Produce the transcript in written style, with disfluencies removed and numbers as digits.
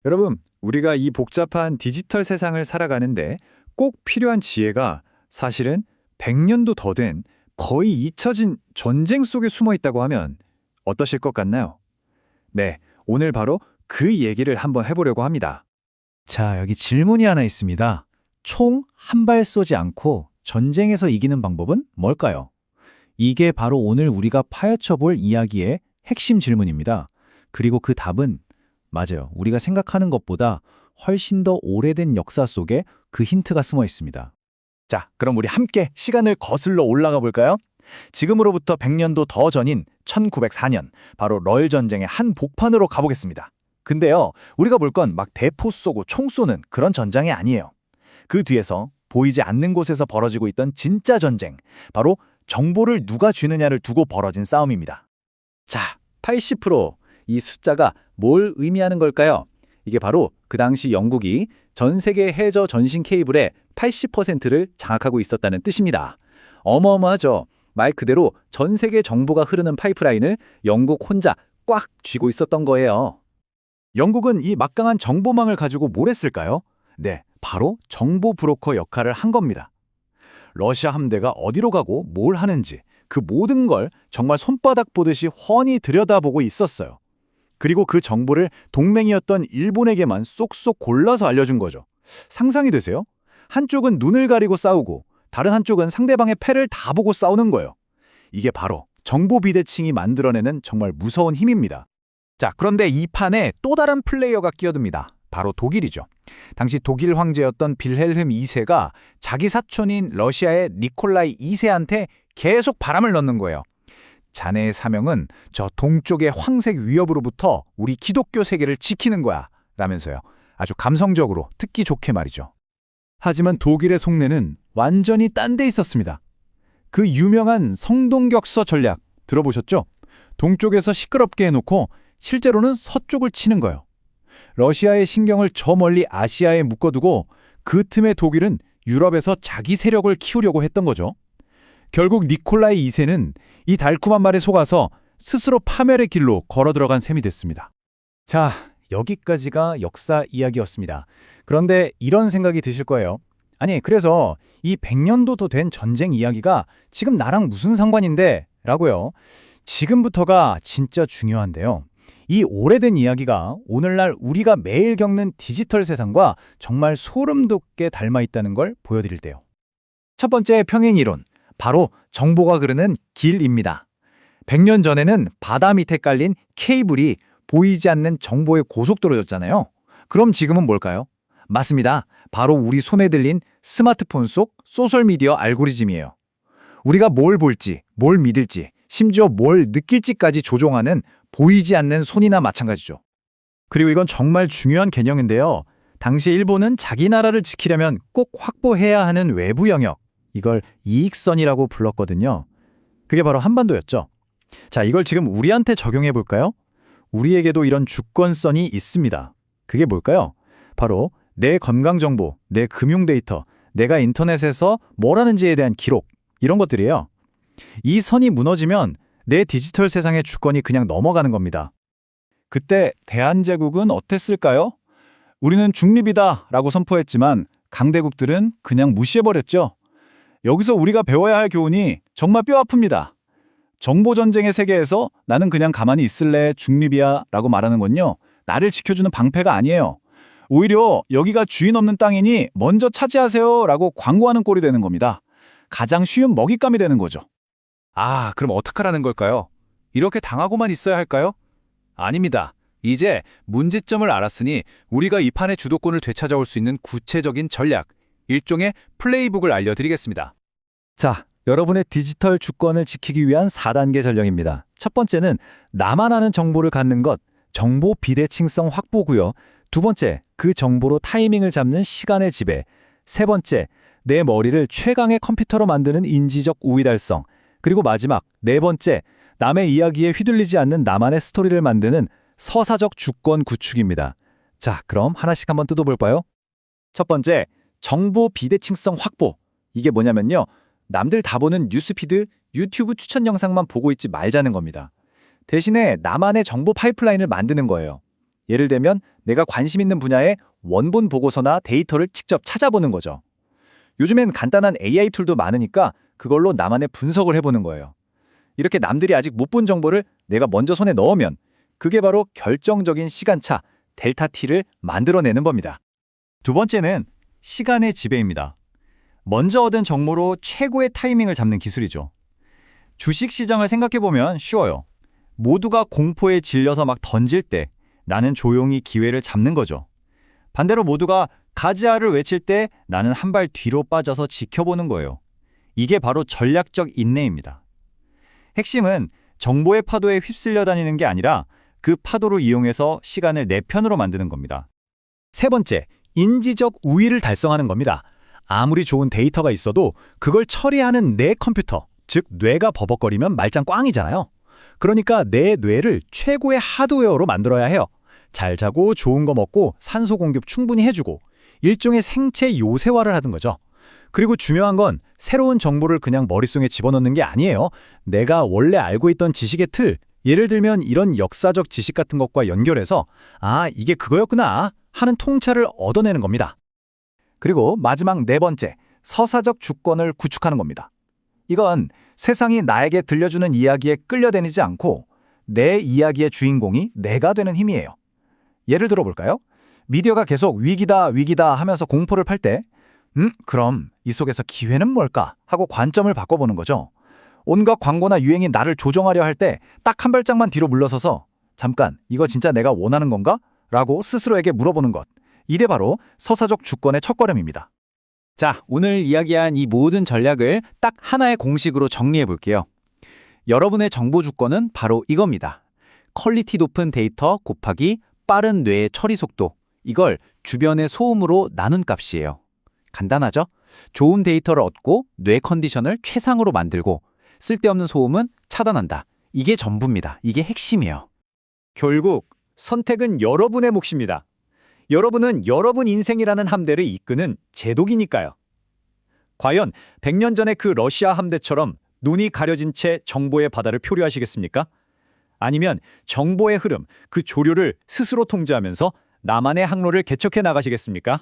여러분, 우리가 이 복잡한 디지털 세상을 살아가는데 꼭 필요한 지혜가 사실은 100년도 더 된 거의 잊혀진 전쟁 속에 숨어 있다고 하면 어떠실 것 같나요? 네, 오늘 바로 그 얘기를 한번 해보려고 합니다. 자, 여기 질문이 하나 있습니다. 총 한 발 쏘지 않고 전쟁에서 이기는 방법은 뭘까요? 이게 바로 오늘 우리가 파헤쳐 볼 이야기의 핵심 질문입니다. 그리고 그 답은 맞아요. 우리가 생각하는 것보다 훨씬 더 오래된 역사 속에 그 힌트가 숨어 있습니다. 자, 그럼 우리 함께 시간을 거슬러 올라가 볼까요? 지금으로부터 100년도 더 전인 1904년, 바로 럴 전쟁의 한 복판으로 가보겠습니다. 근데요, 우리가 볼 건 막 대포 쏘고 총 쏘는 그런 전장이 아니에요. 그 뒤에서 보이지 않는 곳에서 벌어지고 있던 진짜 전쟁, 바로 정보를 누가 쥐느냐를 두고 벌어진 싸움입니다. 자, 80%. 이 숫자가 뭘 의미하는 걸까요? 이게 바로 그 당시 영국이 전 세계 해저 전신 케이블의 80%를 장악하고 있었다는 뜻입니다. 어마어마하죠. 말 그대로 전 세계 정보가 흐르는 파이프라인을 영국 혼자 꽉 쥐고 있었던 거예요. 영국은 이 막강한 정보망을 가지고 뭘 했을까요? 네, 바로 정보 브로커 역할을 한 겁니다. 러시아 함대가 어디로 가고 뭘 하는지 그 모든 걸 정말 손바닥 보듯이 훤히 들여다보고 있었어요. 그리고 그 정보를 동맹이었던 일본에게만 쏙쏙 골라서 알려준 거죠. 상상이 되세요? 한쪽은 눈을 가리고 싸우고 다른 한쪽은 상대방의 패를 다 보고 싸우는 거예요. 이게 바로 정보 비대칭이 만들어내는 정말 무서운 힘입니다. 자, 그런데 이 판에 또 다른 플레이어가 끼어듭니다. 바로 독일이죠. 당시 독일 황제였던 빌헬름 2세가 자기 사촌인 러시아의 니콜라이 2세한테 계속 바람을 넣는 거예요. 자네의 사명은 저 동쪽의 황색 위협으로부터 우리 기독교 세계를 지키는 거야 라면서요. 아주 감성적으로 듣기 좋게 말이죠. 하지만 독일의 속내는 완전히 딴 데 있었습니다. 그 유명한 성동격서 전략 들어보셨죠? 동쪽에서 시끄럽게 해놓고 실제로는 서쪽을 치는 거예요. 러시아의 신경을 저 멀리 아시아에 묶어두고 그 틈에 독일은 유럽에서 자기 세력을 키우려고 했던 거죠. 결국 니콜라이 2세는 이 달콤한 말에 속아서 스스로 파멸의 길로 걸어 들어간 셈이 됐습니다. 자, 여기까지가 역사 이야기였습니다. 그런데 이런 생각이 드실 거예요. 아니, 그래서 이 100년도 더 된 전쟁 이야기가 지금 나랑 무슨 상관인데? 라고요. 지금부터가 진짜 중요한데요. 이 오래된 이야기가 오늘날 우리가 매일 겪는 디지털 세상과 정말 소름 돋게 닮아 있다는 걸 보여드릴 때요. 첫 번째 평행이론, 바로 정보가 흐르는 길입니다. 100년 전에는 바다 밑에 깔린 케이블이 보이지 않는 정보의 고속도로였잖아요. 그럼 지금은 뭘까요? 맞습니다. 바로 우리 손에 들린 스마트폰 속 소셜미디어 알고리즘이에요. 우리가 뭘 볼지, 뭘 믿을지, 심지어 뭘 느낄지까지 조종하는 보이지 않는 손이나 마찬가지죠. 그리고 이건 정말 중요한 개념인데요. 당시 일본은 자기 나라를 지키려면 꼭 확보해야 하는 외부 영역, 이걸 이익선이라고 불렀거든요. 그게 바로 한반도였죠. 자, 이걸 지금 우리한테 적용해 볼까요? 우리에게도 이런 주권선이 있습니다. 그게 뭘까요? 바로 내 건강정보, 내 금융 데이터, 내가 인터넷에서 뭘 하는지에 대한 기록, 이런 것들이에요. 이 선이 무너지면 내 디지털 세상의 주권이 그냥 넘어가는 겁니다. 그때 대한제국은 어땠을까요? 우리는 중립이다 라고 선포했지만 강대국들은 그냥 무시해버렸죠. 여기서 우리가 배워야 할 교훈이 정말 뼈아픕니다. 정보전쟁의 세계에서 나는 그냥 가만히 있을래 중립이야 라고 말하는 건요, 나를 지켜주는 방패가 아니에요. 오히려 여기가 주인 없는 땅이니 먼저 차지하세요 라고 광고하는 꼴이 되는 겁니다. 가장 쉬운 먹잇감이 되는 거죠. 아, 그럼 어떡하라는 걸까요? 이렇게 당하고만 있어야 할까요? 아닙니다. 이제 문제점을 알았으니 우리가 이 판의 주도권을 되찾아올 수 있는 구체적인 전략, 일종의 플레이북을 알려드리겠습니다. 자, 여러분의 디지털 주권을 지키기 위한 4단계 전략입니다. 첫 번째는 나만 아는 정보를 갖는 것, 정보 비대칭성 확보고요. 두 번째, 그 정보로 타이밍을 잡는 시간의 지배. 세 번째, 내 머리를 최강의 컴퓨터로 만드는 인지적 우위 달성. 그리고 마지막, 네 번째, 남의 이야기에 휘둘리지 않는 나만의 스토리를 만드는 서사적 주권 구축입니다. 자, 그럼 하나씩 한번 뜯어볼까요? 첫 번째, 정보 비대칭성 확보. 이게 뭐냐면요, 남들 다 보는 뉴스피드, 유튜브 추천 영상만 보고 있지 말자는 겁니다. 대신에 나만의 정보 파이프라인을 만드는 거예요. 예를 들면 내가 관심 있는 분야의 원본 보고서나 데이터를 직접 찾아보는 거죠. 요즘엔 간단한 AI 툴도 많으니까 그걸로 나만의 분석을 해보는 거예요. 이렇게 남들이 아직 못 본 정보를 내가 먼저 손에 넣으면 그게 바로 결정적인 시간차, 델타 T를 만들어내는 겁니다. 두 번째는 시간의 지배입니다. 먼저 얻은 정보로 최고의 타이밍을 잡는 기술이죠. 주식 시장을 생각해보면 쉬워요. 모두가 공포에 질려서 막 던질 때 나는 조용히 기회를 잡는 거죠. 반대로 모두가 가즈아를 외칠 때 나는 한 발 뒤로 빠져서 지켜보는 거예요. 이게 바로 전략적 인내입니다. 핵심은 정보의 파도에 휩쓸려 다니는 게 아니라 그 파도를 이용해서 시간을 내 편으로 만드는 겁니다. 세 번째, 인지적 우위를 달성하는 겁니다. 아무리 좋은 데이터가 있어도 그걸 처리하는 내 컴퓨터, 즉 뇌가 버벅거리면 말짱 꽝이잖아요. 그러니까 내 뇌를 최고의 하드웨어로 만들어야 해요. 잘 자고 좋은 거 먹고 산소 공급 충분히 해주고 일종의 생체 요새화를 하는 거죠. 그리고 중요한 건 새로운 정보를 그냥 머릿속에 집어넣는 게 아니에요. 내가 원래 알고 있던 지식의 틀, 예를 들면 이런 역사적 지식 같은 것과 연결해서 아, 이게 그거였구나 하는 통찰을 얻어내는 겁니다. 그리고 마지막 네 번째, 서사적 주권을 구축하는 겁니다. 이건 세상이 나에게 들려주는 이야기에 끌려다니지 않고 내 이야기의 주인공이 내가 되는 힘이에요. 예를 들어볼까요? 미디어가 계속 위기다 위기다 하면서 공포를 팔 때 그럼 이 속에서 기회는 뭘까 하고 관점을 바꿔보는 거죠. 온갖 광고나 유행이 나를 조종하려 할 때 딱 한 발짝만 뒤로 물러서서 잠깐 이거 진짜 내가 원하는 건가? 라고 스스로에게 물어보는 것. 이게 바로 서사적 주권의 첫걸음입니다. 자, 오늘 이야기한 이 모든 전략을 딱 하나의 공식으로 정리해 볼게요. 여러분의 정보 주권은 바로 이겁니다. 퀄리티 높은 데이터 곱하기 빠른 뇌의 처리 속도. 이걸 주변의 소음으로 나눈 값이에요. 간단하죠? 좋은 데이터를 얻고 뇌 컨디션을 최상으로 만들고 쓸데없는 소음은 차단한다. 이게 전부입니다. 이게 핵심이에요. 결국 선택은 여러분의 몫입니다. 여러분은 여러분 인생이라는 함대를 이끄는 제독이니까요. 과연 100년 전의 그 러시아 함대처럼 눈이 가려진 채 정보의 바다를 표류하시겠습니까? 아니면 정보의 흐름, 그 조류를 스스로 통제하면서 나만의 항로를 개척해 나가시겠습니까?